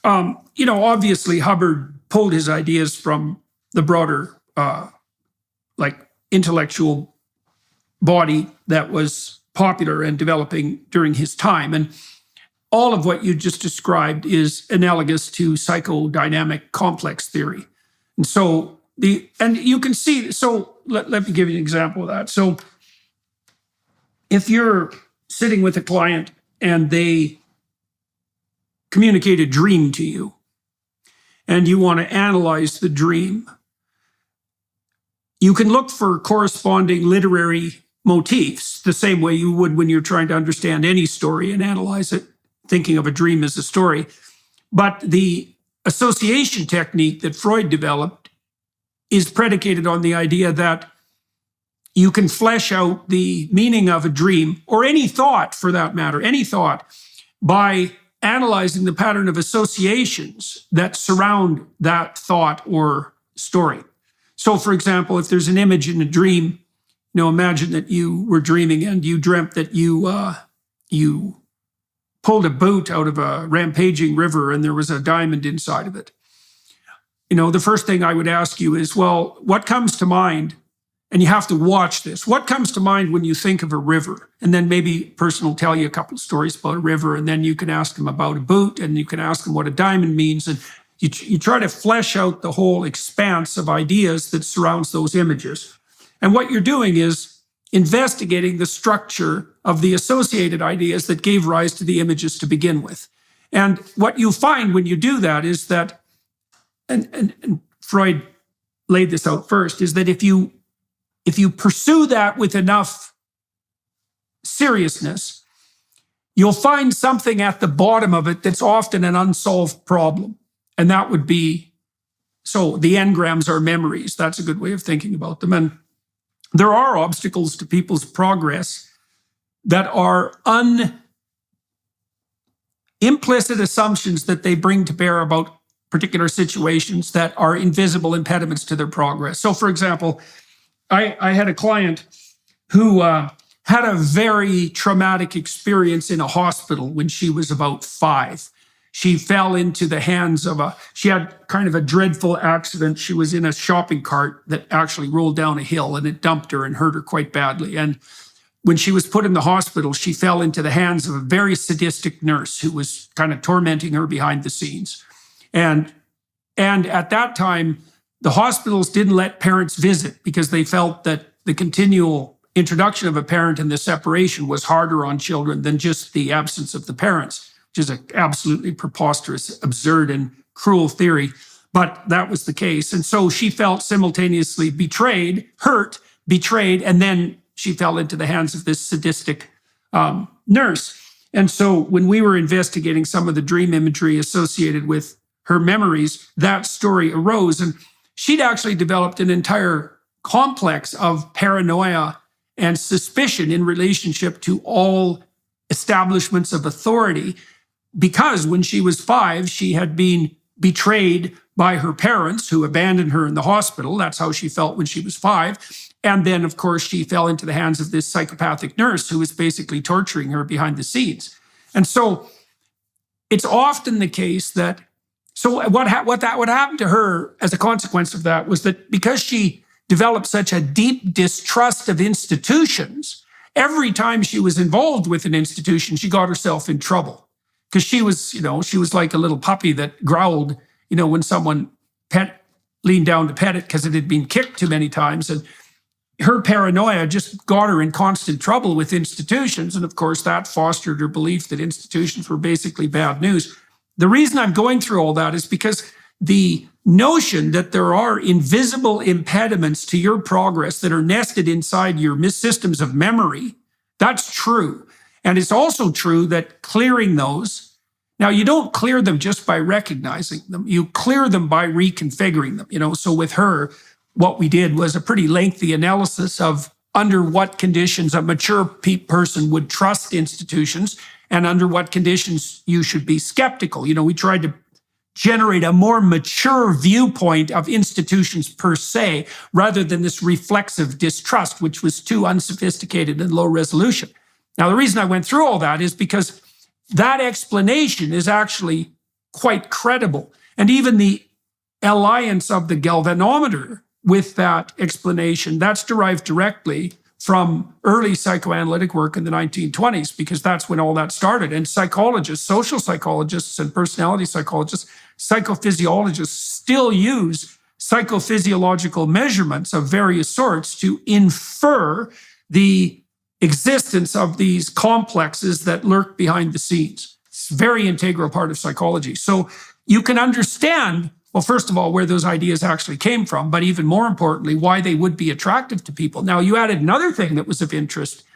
Obviously Hubbard pulled his ideas from the broader, like intellectual body that was popular and developing during his time. And all of what you just described is analogous to psychodynamic complex theory. And so you can see, so let me give you an example of that. So if you're sitting with a client and they communicate a dream to you, and you want to analyze the dream, you can look for corresponding literary motifs the same way you would when you're trying to understand any story and analyze it, thinking of a dream as a story. But the association technique that Freud developed is predicated on the idea that you can flesh out the meaning of a dream, or any thought for that matter, any thought, by analyzing the pattern of associations that surround that thought or story. So, for example, if there's an image in a dream, imagine that you were dreaming and you dreamt that you pulled a boat out of a rampaging river and there was a diamond inside of it. The first thing I would ask you is, well, what comes to mind? And you have to watch this. What comes to mind when you think of a river? And then maybe a person will tell you a couple of stories about a river, and then you can ask them about a boat, and you can ask them what a diamond means. And you try to flesh out the whole expanse of ideas that surrounds those images. And what you're doing is investigating the structure of the associated ideas that gave rise to the images to begin with. And what you find when you do that is that, and Freud laid this out first, is that if you pursue that with enough seriousness, you'll find something at the bottom of it that's often an unsolved problem. And that would be, so the engrams are memories. That's a good way of thinking about them. And there are obstacles to people's progress that are implicit assumptions that they bring to bear about particular situations that are invisible impediments to their progress. So, for example, I had a client who had a very traumatic experience in a hospital when she was about 5. She fell into the hands of she had kind of a dreadful accident. She was in a shopping cart that actually rolled down a hill, and it dumped her and hurt her quite badly. And when she was put in the hospital, she fell into the hands of a very sadistic nurse who was kind of tormenting her behind the scenes. And at that time, the hospitals didn't let parents visit because they felt that the continual introduction of a parent and the separation was harder on children than just the absence of the parents, which is an absolutely preposterous, absurd, and cruel theory. But that was the case. And so she felt simultaneously betrayed, hurt, betrayed, and then she fell into the hands of this sadistic nurse. And so when we were investigating some of the dream imagery associated with her memories, that story arose. And she'd actually developed an entire complex of paranoia and suspicion in relationship to all establishments of authority, because when she was 5, she had been betrayed by her parents who abandoned her in the hospital. That's how she felt when she was 5. And then, of course, she fell into the hands of this psychopathic nurse who was basically torturing her behind the scenes. And so it's often the case that, so what happened to her as a consequence of that was that because she developed such a deep distrust of institutions, every time she was involved with an institution, she got herself in trouble. Because she was like a little puppy that growled, when someone leaned down to pet it because it had been kicked too many times. And her paranoia just got her in constant trouble with institutions. And of course, that fostered her belief that institutions were basically bad news. The reason I'm going through all that is because the notion that there are invisible impediments to your progress that are nested inside your systems of memory, that's true. And it's also true that clearing those, now you don't clear them just by recognizing them, you clear them by reconfiguring them. So with her, what we did was a pretty lengthy analysis of under what conditions a mature person would trust institutions and under what conditions you should be skeptical. We tried to generate a more mature viewpoint of institutions per se, rather than this reflexive distrust, which was too unsophisticated and low resolution. Now, the reason I went through all that is because that explanation is actually quite credible. And even the alliance of the galvanometer with that explanation, that's derived directly from early psychoanalytic work in the 1920s, because that's when all that started. And psychologists, social psychologists and personality psychologists, psychophysiologists still use psychophysiological measurements of various sorts to infer the existence of these complexes that lurk behind the scenes. It's a very integral part of psychology. So you can understand, well, first of all, where those ideas actually came from, but even more importantly, why they would be attractive to people. Now, you added another thing that was of interest,